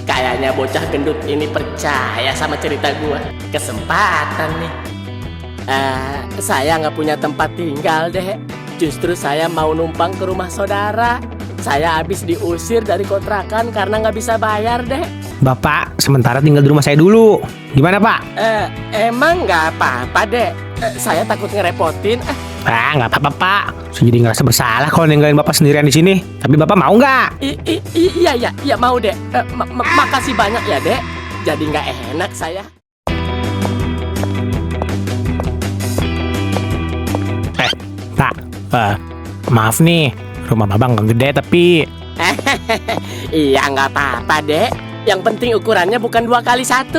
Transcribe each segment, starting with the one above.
Kayaknya bocah gendut ini percaya sama cerita gua. Kesempatan nih. Saya nggak punya tempat tinggal deh. Justru saya mau numpang ke rumah saudara. Saya habis diusir dari kontrakan karena nggak bisa bayar deh. Bapak sementara tinggal di rumah saya dulu. Gimana Pak? Emang nggak apa-apa deh. Saya takut ngerepotin. Nggak apa-apa Pak. Saya jadi ngerasa bersalah kalau ninggalin Bapak sendirian di sini. Tapi Bapak mau nggak? Iya mau deh. Makasih banyak ya dek. Jadi nggak enak saya. Pak, maaf nih, rumah Babang nggak gede tapi. Iya nggak apa-apa dek. Yang penting ukurannya bukan 2x1.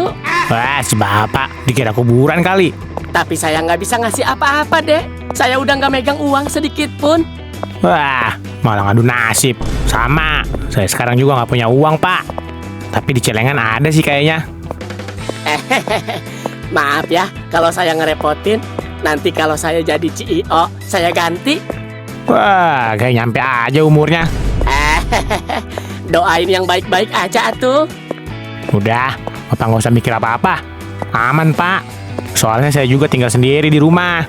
Wah, si Bapak dikira kuburan kali. Tapi saya nggak bisa ngasih apa-apa dek. Saya udah nggak megang uang sedikit pun. Wah, malah ngadu nasib. Sama, saya sekarang juga nggak punya uang Pak. Tapi di celengan ada sih kayaknya. Maaf ya kalau saya ngerepotin. Nanti kalau saya jadi CEO, saya ganti. Wah, kayak nyampe aja umurnya. Doain yang baik-baik aja atuh. Udah, Bapak nggak usah mikir apa-apa. Aman Pak. Soalnya saya juga tinggal sendiri di rumah.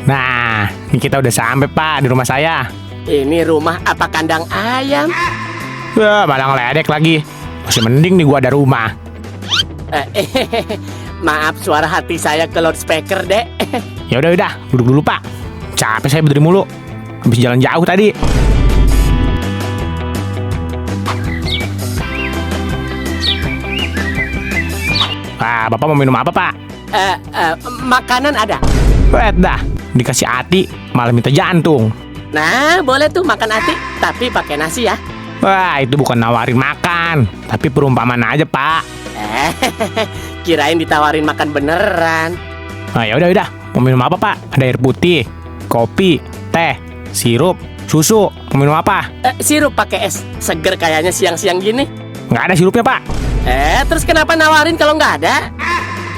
Nah, ini kita udah sampai Pak di rumah saya. Ini rumah apa kandang ayam? Wah, malah ngeledek lagi. Masih mending nih gua ada rumah. Maaf suara hati saya ke loudspeaker dek. Ya udah, duduk dulu Pak. Capek saya berdiri mulu. Habis jalan jauh tadi. Bapak mau minum apa Pak? Makanan ada. Dah, dikasih hati malah minta jantung. Nah, boleh tuh makan hati, tapi pakai nasi ya. Wah, itu bukan nawarin makan, tapi perumpamaan aja Pak. Kirain ditawarin makan beneran. Ya udah, mau minum apa Pak? Ada air putih, kopi, teh, sirup, susu. Mau minum apa? Sirup pakai es. Seger kayaknya siang-siang gini. Nggak ada sirupnya Pak. Terus kenapa nawarin kalau nggak ada?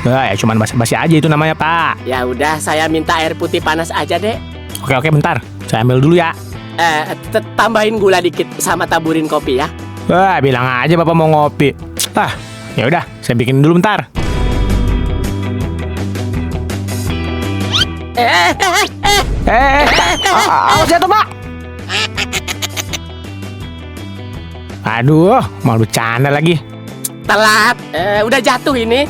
Ya cuman basa-basi aja itu namanya Pak. Ya udah, saya minta air putih panas aja deh. Oke, bentar. Saya ambil dulu ya. Tambahin gula dikit sama taburin kopi ya. Bilang aja Bapak mau ngopi. Ya udah, saya bikin dulu bentar. Awas jatuh Pak. Aduh, malu bercanda lagi. Telat, udah jatuh ini.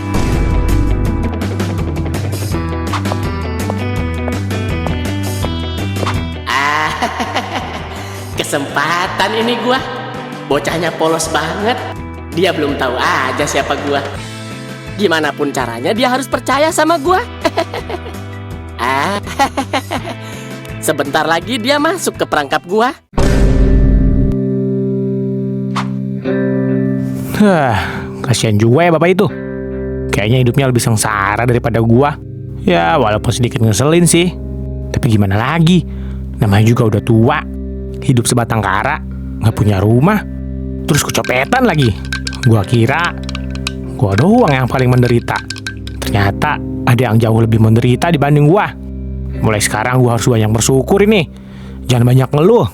Kesempatan ini gua. Bocahnya polos banget. Dia belum tahu aja siapa gua. Gimana pun caranya dia harus percaya sama gua. Sebentar lagi dia masuk ke perangkap gua. Kasihan juga ya Bapak itu. Kayaknya hidupnya lebih sengsara daripada gua. Ya, walaupun sedikit ngeselin sih. Tapi gimana lagi? Namanya juga udah tua. Hidup sebatang kara, nggak punya rumah, terus kecopetan lagi. Gua kira gua doang yang paling menderita. Ternyata ada yang jauh lebih menderita dibanding gua. Mulai sekarang gua harus banyak bersyukur ini. Jangan banyak ngeluh.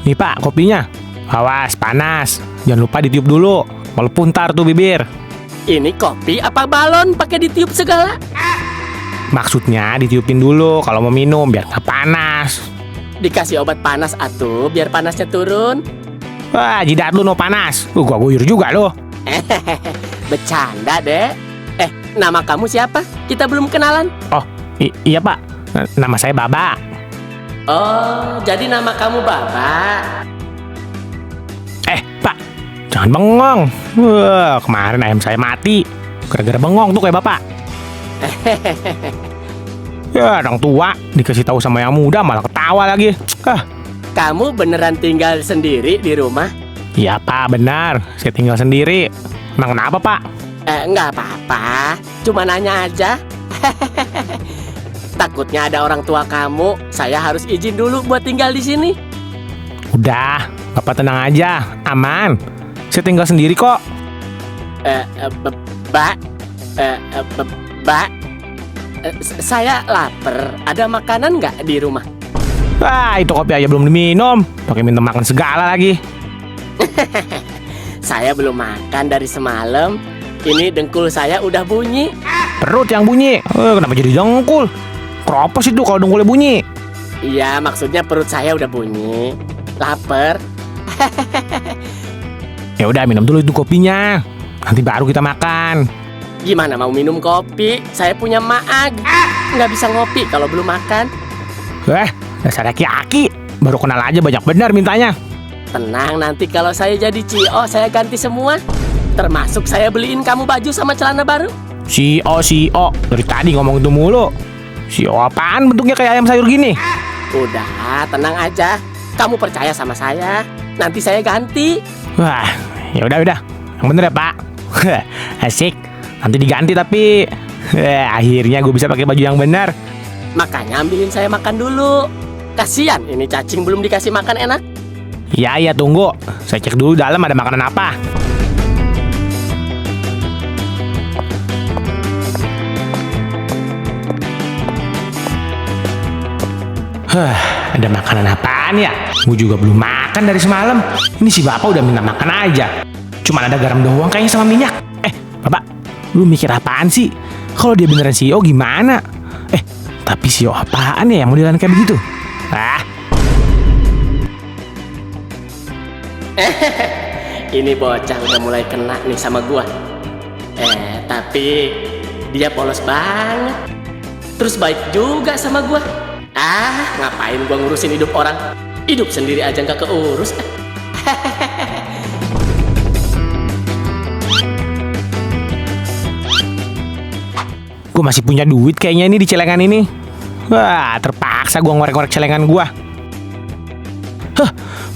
Nih Pak, kopinya. Awas, panas. Jangan lupa ditiup dulu. Walaupun ntar tuh bibir. Ini kopi apa balon pakai ditiup segala? Maksudnya ditiupin dulu kalau mau minum biar nggak panas. Dikasih obat panas atuh biar panasnya turun. Wah, jidat lu no panas. Gua guyur juga lo. Bercanda deh. Nama kamu siapa? Kita belum kenalan. Oh, iya Pak. Nama saya Baba. Oh, jadi nama kamu Baba. Pak, jangan bengong. Wah, kemarin ayam saya mati gara-gara bengong tuh kayak Bapak. Ya, orang tua dikasih tahu sama yang muda malah ketawa lagi. Kamu beneran tinggal sendiri di rumah? Iya Pak, benar. Saya tinggal sendiri. Emang kenapa Pak? Nggak apa-apa. Cuma nanya aja. Takutnya ada orang tua kamu. Saya harus izin dulu buat tinggal di sini. Udah, Bapak tenang aja, aman. Saya tinggal sendiri kok. Mbak, Mbak, saya lapar. Ada makanan nggak di rumah? Wah, itu kopi aja belum diminum, pakai minta makan segala lagi. Saya belum makan dari semalam. Ini dengkul saya udah bunyi. Perut yang bunyi. Kenapa jadi dengkul? Keropos itu kalau dengkulnya bunyi. Iya, maksudnya perut saya udah bunyi. Lapar. Ya udah, minum dulu itu kopinya. Nanti baru kita makan. Gimana mau minum kopi? Saya punya maag. Nggak bisa ngopi kalau belum makan. Dasar aki-aki. Baru kenal aja banyak benar mintanya. Tenang, nanti kalau saya jadi CEO, saya ganti semua. Termasuk saya beliin kamu baju sama celana baru. CEO. Dari tadi ngomong itu mulu. CEO apaan bentuknya kayak ayam sayur gini? Udah, tenang aja. Kamu percaya sama saya. Nanti saya ganti. Wah, ya udah. Yang bener ya, Pak. Asik. Nanti diganti tapi akhirnya gue bisa pakai baju yang benar. Makanya ambilin saya makan dulu. Kasian, ini cacing belum dikasih makan enak. Iya, tunggu. Saya cek dulu dalam ada makanan apa. Ada makanan apaan ya? Gue juga belum makan dari semalam. Ini si Bapak udah minta makan aja. Cuman ada garam doang kayaknya sama minyak. Bapak, lu mikir apaan sih? Kalau dia beneran CEO gimana? Tapi CEO apaan ya yang modelan kayak begitu? Ini bocah udah mulai kena nih sama gua. Tapi dia polos banget. Terus baik juga sama gua. Ngapain gua ngurusin hidup orang? Hidup sendiri aja nggak keurus. Gue masih punya duit kayaknya ini di celengan ini. Wah, terpaksa gue ngorek-ngorek celengan gue.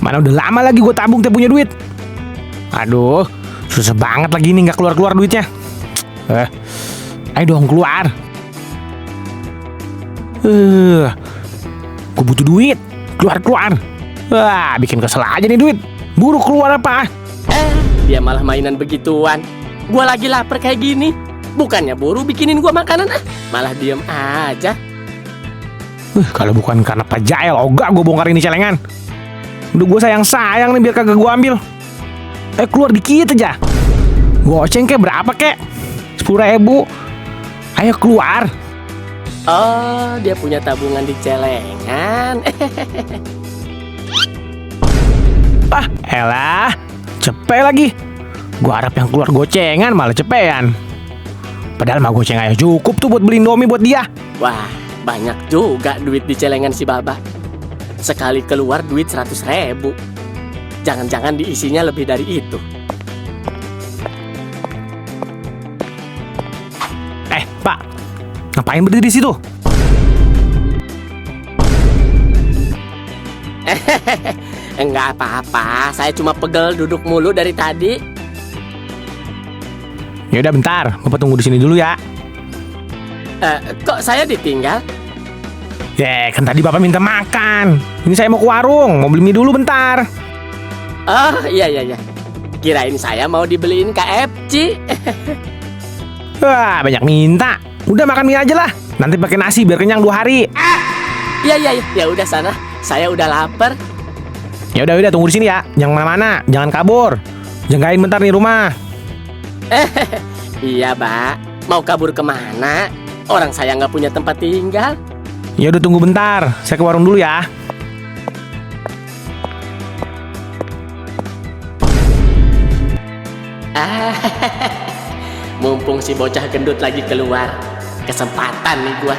Mana udah lama lagi gue tabung punya duit. Aduh, susah banget lagi ini nggak keluar-keluar duitnya. Ayo dong keluar. Gue butuh duit. Keluar. Wah, bikin kesel aja nih duit. Buru keluar apa? Dia malah mainan begituan. Gua lagi lapar kayak gini. Bukannya buru bikinin gua makanan, malah diem aja. Kalau bukan karena Pak Jael, ogah gue bongkar ini celengan. Udah gue sayang nih biar kagak gue ambil. Keluar dikit aja. Goceng kek berapa kek? 10.000. Ayo keluar. Oh, dia punya tabungan di celengan. Elah, cepet lagi. Gue harap yang keluar gocengan malah cepean. Padahal mah goceng aja cukup tuh buat beli Indomie buat dia. Wah, banyak juga duit di celengan si Baba. Sekali keluar duit 100.000. Jangan-jangan diisinya lebih dari itu. Pak, ngapain berdiri di situ? Enggak apa-apa, saya cuma pegel duduk mulu dari tadi. Ya udah bentar, Bapak tunggu di sini dulu ya. Kok saya ditinggal? Kan tadi Bapak minta makan. Ini saya mau ke warung, mau beli mie dulu bentar. Oh, iya. Kirain saya mau dibeliin KFC. Wah, banyak minta. Udah makan mie aja lah. Nanti pakai nasi biar kenyang 2 hari. Iya. Ya udah sana. Saya udah lapar. Ya udah tunggu di sini ya. Jangan mana-mana, jangan kabur. Jagain bentar nih rumah. Iya, Pak. Mau kabur kemana? Orang saya nggak punya tempat tinggal. Ya udah tunggu bentar. Saya ke warung dulu ya. Mumpung si bocah gendut lagi keluar, kesempatan nih gua.